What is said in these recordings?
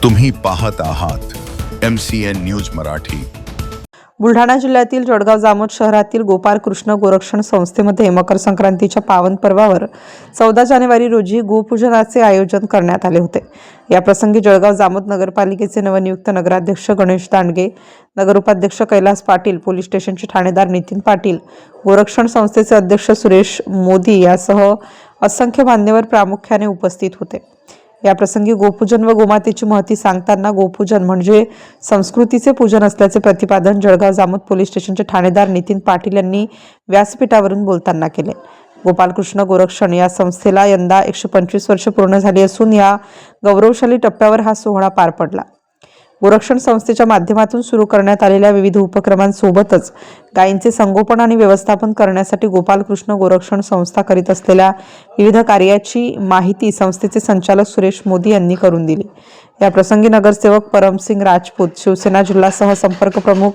तुम्ही पाहत आहात MCN न्यूज मराठी। बुलढाणा जिल्ह्यातील जळगाव जामोद शहरातील गोपाल कृष्ण गोरक्षण संस्थेमध्ये मकर संक्रांतीच्या पावन पर्वावर 14 जानेवारी रोजी गोपूजनाचे आयोजन करण्यात आले होते। या प्रसंगी जळगाव जामोद नगरपालिकेचे नवनियुक्त नगराध्यक्ष गणेश दांडगे, नगरोपाध्यक्ष कैलास पाटील, पोलीस स्टेशनचे ठाणेदार नितीन पाटील, गोरक्षण संस्थेचे अध्यक्ष सुरेश मोदी यासह असंख्य मान्यवर प्रामुख्याने उपस्थित होते। या प्रसंगी गोपूजन व गोमातेची महती सांगताना गोपूजन म्हणजे संस्कृतीचे पूजन असल्याचे प्रतिपादन जळगाव जामोद पोलीस स्टेशनचे ठाणेदार नितीन पाटील यांनी व्यासपीठावरून बोलताना केले। गोपाल कृष्ण गोरक्षण या संस्थेला यंदा 125 वर्ष पूर्ण झाली असून या गौरवशाली टप्प्यावर हा सोहळा पार पडला। गोरक्षण संस्थेच्या माध्यमातून सुरू करण्यात आलेल्या विविध उपक्रमांसोबतच गायींचे संगोपन आणि व्यवस्थापन करण्यासाठी गोपाल कृष्ण गोरक्षण संस्था करीत असलेल्या विविध कार्याची माहिती संस्थेचे संचालक सुरेश मोदी यांनी करून दिली। या प्रसंगी नगरसेवक परमसिंग राजपूत, शिवसेना जिल्हा सहसंपर्क प्रमुख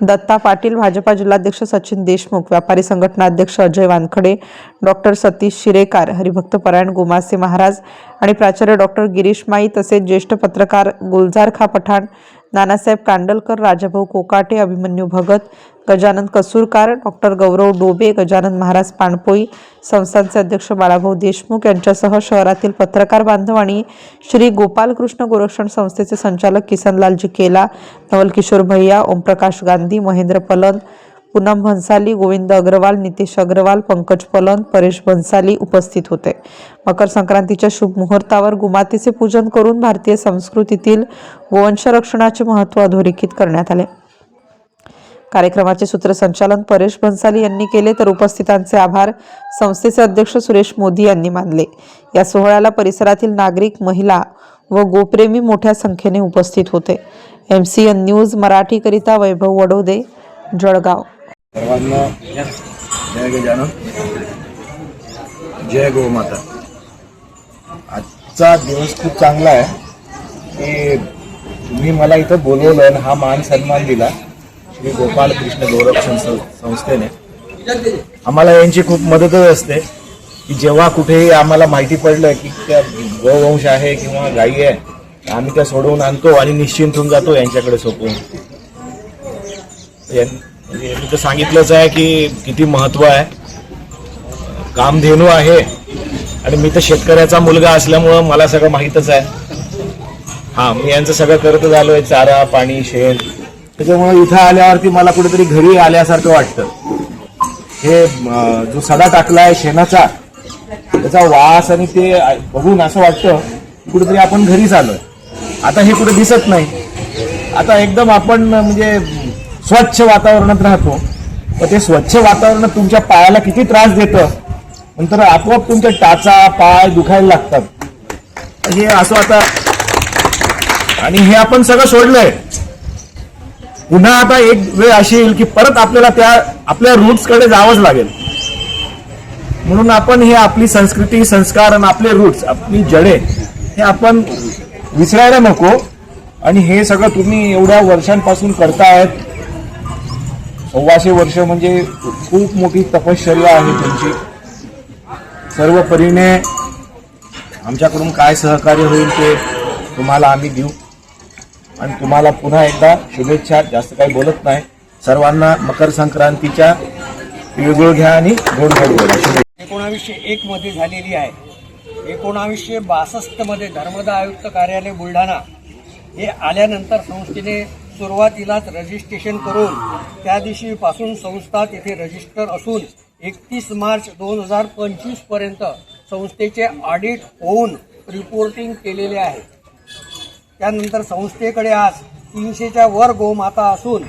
दत्ता पाटील, भाजपा जिल्हाध्यक्ष सचिन देशमुख, व्यापारी संघटना अध्यक्ष अजय वानखडे, डॉक्टर सतीश शिरेकार, हरिभक्त परायण गोमासे महाराज आणि प्राचार्य डॉक्टर गिरीश माई तसेच ज्येष्ठ पत्रकार गुलजार खा पठाण, नानासाहेब कांडलकर, राजाभाऊ कोकाटे, अभिमन्यू भगत, गजानन कसूरकार, डॉक्टर गौरव डोबे, गजानन महाराज पाणपोई, संस्थांचे अध्यक्ष बाळाभाऊ देशमुख यांच्यासह शहरातील पत्रकार बांधव आणि श्री गोपाल कृष्ण गोरक्षण संस्थेचे संचालक किसनलालजी केला, नवल किशोर भैया, ओमप्रकाश गांधी, महेंद्र पलंद, पूनम भन्साली, गोविंद अग्रवाल, नितेश अग्रवाल, पंकज पलंद, परेश भन्साली उपस्थित होते। मकर संक्रांतीच्या शुभ मुहूर्तावर गोमातेचे पूजन करून भारतीय संस्कृतीतील गोवंश रक्षणाचे महत्त्व अधोरेखित करण्यात आले। कार्यक्रमाचे सूत्रसंचालन परेश भन्साली यांनी केले तर उपस्थितांचे आभार संस्थेचे अध्यक्ष सुरेश मोदी यांनी मानले। या सोहळ्याला परिसरातील नागरिक, महिला व गोप्रेमी मोठ्या संख्येने उपस्थित होते। MCN न्यूज मराठी करिता वैभव वडोदे, जळगाव। सर्वांना जय गजानन, जय गोमाता। आजचा दिवस खूप चांगला आहे की तुम्ही मला इथं बोलवलं आणि हा मान सन्मान दिला श्री गोपाल कृष्ण गोरक्षण संस्थेने। आम्हाला यांची खूप मदतच असते की जेव्हा कुठेही आम्हाला माहिती पडलं की त्या गोवंश आहे किंवा गायी आहे, आम्ही त्या सोडवून आणतो आणि निश्चिंत होऊन जातो यांच्याकडे सोपवून। मी तर सांगितलंच आहे की किती महत्व आहे। कामधेनू आहे आणि मी तर शेतकऱ्याचा मुलगा असल्यामुळं मला सगळं माहीतच आहे। मी यांचं सगळं करतच आलोय, चारा, पाणी, शेण। त्याच्यामुळे इथं आल्यावरती मला कुठेतरी घरी आल्यासारखं वाटतं। हे जो सडा टाकलाय शेणाचा, त्याचा वास आणि ते बघून असं वाटतं कुठेतरी आपण घरीच आलोय। आता हे कुठे दिसत नाही, आता एकदम आपण म्हणजे स्वच्छ वातावरणात राहतो। पण ते स्वच्छ वातावरण तुमच्या पायाला किती त्रास देतं, नंतर आपोआप तुमच्या टाचा, पाय दुखायला लागतात। हे असं आता, आणि हे आपण सगळं सोडलंय। पुन्हा आता एक वेळ अशी येईल की परत आपल्याला आपल्या रूट्स कडे जावंच लागेल। म्हणून आपण हे आपली संस्कृती, संस्कार आणि आपले रूट्स, आपली जडे हे आपण विसरायला नको। आणि हे सगळं तुम्ही एवढ्या वर्षांपासून करतायत, 125 वर्ष म्हणजे खूप मोठी तपश्चर्या आहे तुमची। सर्व परीने आमच्याकडून काय सहकार्य होईल ते तुम्हाला आम्ही देऊ आणि तुम्हाला पुन्हा एकदा शुभेच्छा। जास्त काही बोलत नाही। सर्वांना मकर संक्रांतीच्या तिळगुळ घ्या आणि गोड गोड बोला। 1901 मध्ये झालेली आहे। 1962 मध्ये धर्मदा आयुक्त कार्यालय बुलढाणा हे आल्यानंतर संस्थेने सुरुवातीलाच रजिस्ट्रेशन करून त्या दिवशीपासून संस्था तेथे रजिस्टर असून 31 मार्च 2025 पर्यंत संस्थेचे ऑडिट होऊन रिपोर्टिंग केलेले आहे। त्यानंतर संस्थेकडे आज 300च्या वर गोमाता असून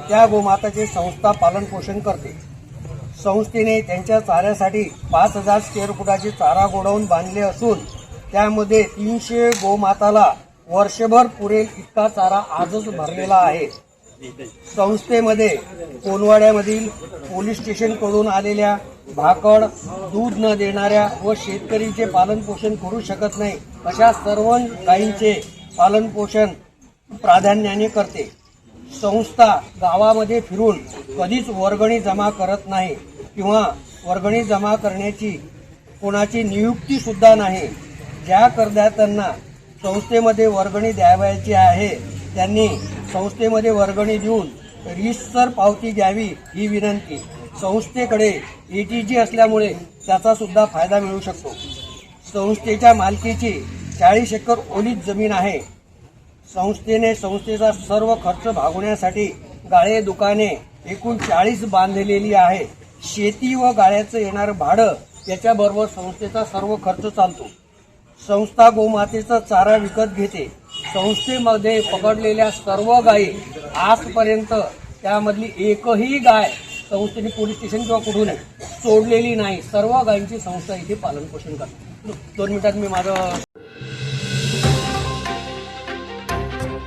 त्या गोमाताचे संस्था पालनपोषण करते। संस्थेने त्यांच्या चाऱ्यासाठी 5000 स्क्वेअर फुटाचे चारा गोडाऊन बांधले असून त्यामध्ये 300 गोमाताला वर्षभर पुरेल इतका चारा आजच भरलेला आहे। संस्थेमध्ये कोनवाड्यामधील पोलीस स्टेशनकडून आलेल्या भाकड, दूध न देणाऱ्या व शेतकरीचे पालनपोषण करू शकत नाही अशा सर्व गायींचे पालनपोषण प्राधान्याने करते। संस्था गावामध्ये फिरून कधीच वर्गणी जमा करत नाही किंवा वर्गणी जमा करण्याची कोणाची नियुक्ती सुद्धा नाही। ज्या करदात्यांना संस्थेमध्ये वर्गणी द्यावयाची आहे त्यांनी संस्थेमध्ये वर्गणी देऊन रीतसर पावती द्यावी ही विनंती. संस्थेकडे ATG असल्यामुळे त्याचा सुद्धा फायदा मिळू शकतो. संस्थेच्या मालकीची 40 एकर ओलीत जमीन आहे. संस्थेने संस्थेचा सर्व खर्च भागवण्यासाठी गाळे दुकाने एकूण 40 बांधलेली आहे. शेती व गाळ्याचं येणारं भाडं याच्याबरोबर संस्थेचा सर्व खर्च चालतो. संस्था गोमातेचा चारा विकत घेते. संस्थेमध्ये पकडलेल्या सर्व गायी आजपर्यंत त्यामधली एकही गाय संस्थेने पोलीस स्टेशन किंवा कुठून सोडलेली नाही. सर्व गायींची संस्था इथे पालन पोषण करते. 2 मिनिटात मी माझं